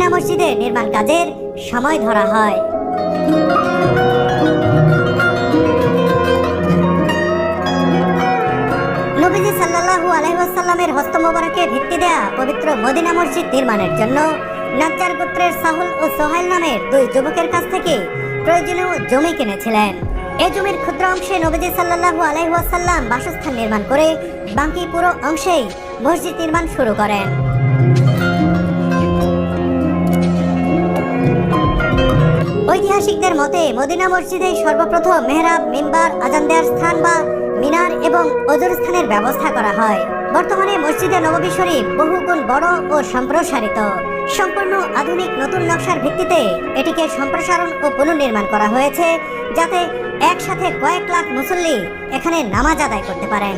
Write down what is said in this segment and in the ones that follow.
Medina মসজিদের নির্মাণ কাজের সময় ধরা হয়। নবীজি সাল্লাল্লাহু আলাইহি ওয়াসাল্লামের হস্ত মোবারকে ভিত্তি দেয়া পবিত্র মদিনা মসজিদ নির্মাণের জন্য নাজ্জার গোত্রের সাহুল ও সোহাইল নামের দুই যুবকের কাছ থেকে প্রয়োজনীয় জমি কিনেছিলেন। এই জমির ক্ষুদ্র অংশে নবীজি সাল্লাল্লাহু আলাইহি ওয়াসাল্লাম বাসস্থান নির্মাণ করে বাকি পুরো অংশেই মসজিদ নির্মাণ শুরু করেন। ঐতিহাসিকদের মতে মদিনা মসজিদে সর্বপ্রথম মেহরাব, মিম্বার, আজান দেওয়ার স্থান বা মিনার এবং অজুর স্থানের ব্যবস্থা করা হয়। বর্তমানে মসজিদে নববী শরীফ বহুগুণ বড় ও সম্প্রসারিত। সম্পূর্ণ আধুনিক নতুন নকশার ভিত্তিতে এটিকে সম্প্রসারণ ও পুনর্নির্মাণ করা হয়েছে, যাতে একসাথে কয়েক লাখ মুসল্লি এখানে নামাজ আদায় করতে পারেন।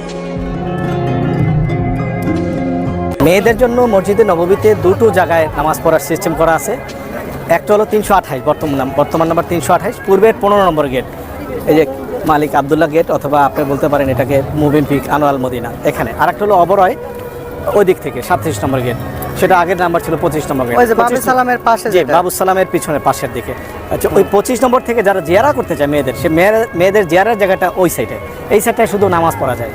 মেয়েদের জন্য মসজিদে নববীতে দুটো জায়গায় নামাজ পড়ার সিস্টেম করা আছে। একটা হলো 328, বর্তমান নাম্বার 328, পূর্বের 15 নম্বর গেট, এই যে মালিক আবদুল্লাহ গেট, অথবা আপনি বলতে পারেন এটাকে মুবিন পিক আনোয়াল মদিনা, এখানে। আর একটা হলো অবরয়, ওই দিক থেকে 37 নম্বর গেট, সেটা আগের নাম্বার ছিল 25 নম্বর গেট, বাবু সালামের পাশে, বাবু সালামের পিছনে পাশের দিকে। আচ্ছা, ওই 25 নম্বর থেকে যারা জিয়ারা করতে চায় মেয়েদের, সে মেয়েদের জিয়ারার জায়গাটা ওই সাইডে, এই সাইডটায় শুধু নামাজ পড়া যায়।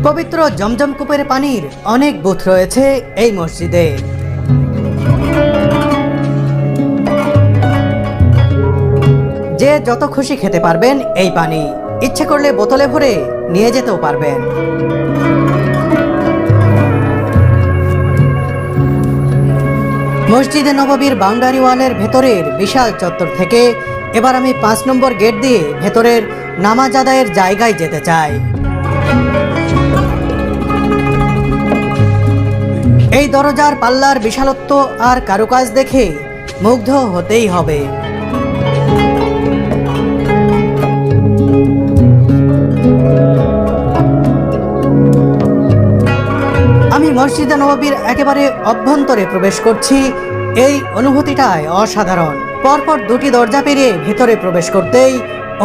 পবিত্র জমজম কূপের পানির অনেক বুথ রয়েছে এই মসজিদে। যে যত খুশি খেতে পারবেন এই পানি, ইচ্ছে করলে বোতলে ভরে নিয়ে যেতেও পারবেন। মসজিদে নববীর বাউন্ডারি ওয়ালের ভেতরের বিশাল চত্বর থেকে এবার আমি 5 নম্বর গেট দিয়ে ভেতরের নামাজ আদায়ের জায়গায় যেতে চাই। এই দরজার পাল্লার বিশালত্ব আর কারুকাজ দেখে মুগ্ধ হতেই হবে। আমি মসজিদে নববীর একেবারে অভ্যন্তরে প্রবেশ করছি। এই অনুভূতিটাই অসাধারণ। পরপর দুটি দরজা পেরিয়ে ভেতরে প্রবেশ করতেই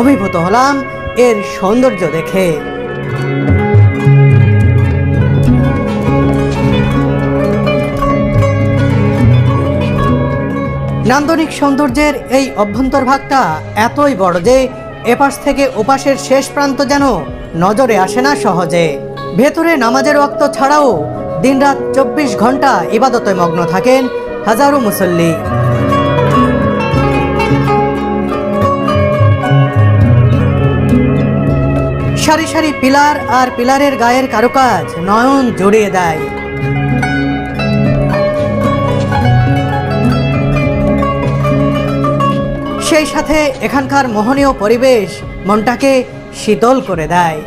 অভিভূত হলাম এর সৌন্দর্য দেখে। নান্দনিক সৌন্দর্যের এই অভ্যন্তর ভাগটা এতই বড় যে এপাশ থেকে ওপাশের শেষ প্রান্ত যেন নজরে আসে না সহজে। ভেতরে নামাজের ওয়াক্ত ছাড়াও দিনরাত 24 ঘন্টা ইবাদতে মগ্ন থাকেন হাজারো মুসল্লি। সারি সারি পিলার আর পিলারের গায়ের কারুকাজ নয়ন জুড়িয়ে দেয়। সেই সাথে এখানকার মোহনীয় পরিবেশ মনটাকে শীতল করে দেয়।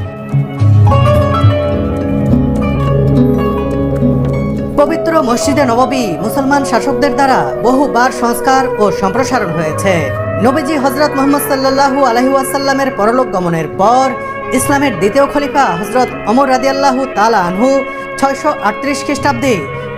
পবিত্র মসজিদে নববী মুসলমান শাসকদের দ্বারা বহুবার সংস্কার ও সম্প্রসারণ হয়েছে। নবীজি হযরত মুহাম্মদ সাল্লাল্লাহু আলাইহি ওয়াসাল্লামের পরলোক গমনের পর ইসলামের দ্বিতীয় খলিফা হযরত ওমর রাদিয়াল্লাহু তাআলা আনহু 638 খ্রিস্টাব্দে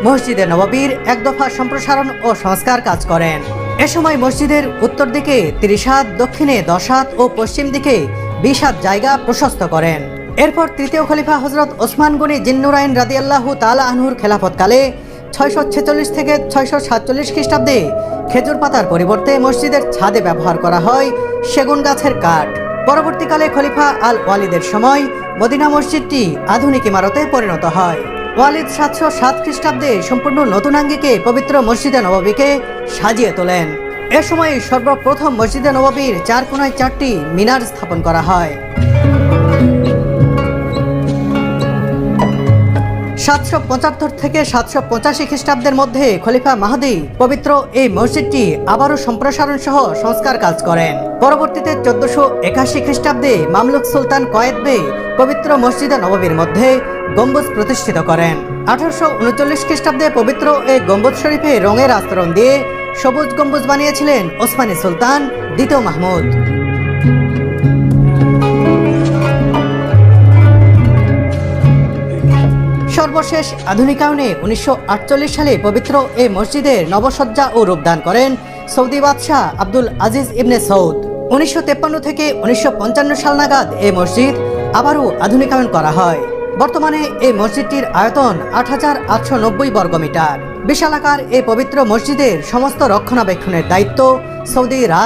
মসজিদে নববীর এক দফা সম্প্রসারণ ও সংস্কার কাজ করেন। এ সময় মসজিদের উত্তর দিকে 30 হাত, দক্ষিণে 10 হাত ও পশ্চিম দিকে 20 হাত জায়গা প্রশস্ত করেন। এরপর তৃতীয় খলিফা হযরত ওসমান গনি জিন্নুরাইন রাদিয়াল্লাহু তাআলা আনহুর খেলাফতকালে 646 থেকে 647 খ্রিস্টাব্দে খেজুর পাতার পরিবর্তে মসজিদের ছাদে ব্যবহার করা হয় সেগুন গাছের কাঠ। পরবর্তীকালে খলিফা আল ওয়ালিদের সময় মদিনা মসজিদটি আধুনিক ইমারতে পরিণত হয়। ওয়ালিদ 707 খ্রিস্টাব্দে সম্পূর্ণ নতুন আঙ্গিকে পবিত্র মসজিদে নববীকে সাজিয়ে তোলেন। এ সময় সর্বপ্রথম মসজিদে নববীর 4 কোণায় 4টি মিনার স্থাপন করা হয়। 775 থেকে 785 খ্রিস্টাব্দের মধ্যে খলিফা মাহদী পবিত্র এই মসজিদটি আবারও সম্প্রসারণ সহ সংস্কার কাজ করেন। পরবর্তীতে 1481 খ্রিস্টাব্দে মামলুক সুলতান কয়েদ বে পবিত্র মসজিদে নববীর মধ্যে গম্বুজ প্রতিষ্ঠিত করেন। 1839 খ্রিস্টাব্দে পবিত্র এই গম্বুজ শরীফে রঙের আস্তরণ দিয়ে সবুজ গম্বুজ বানিয়েছিলেন ওসমানী সুলতান দ্বিতীয় মাহমুদ। সর্বশেষ আধুনিকায়নে 1948 সালে পবিত্র এই মসজিদের নবসজ্জা ও রূপদান করেন সৌদি বাদশাহ আব্দুল আজিজ ইবনে সৌদ। 1953 থেকে 1955 সাল নাগাদ এই মসজিদ আবারও আধুনিকায়ন করা হয়। বর্তমানে এই মসজিদটির আয়তন ৮,৮৯০ বর্গমিটার। বিশালাকার এই পবিত্র মসজিদের সমস্ত রক্ষণাবেক্ষণের দায়িত্ব সৌদি রাজ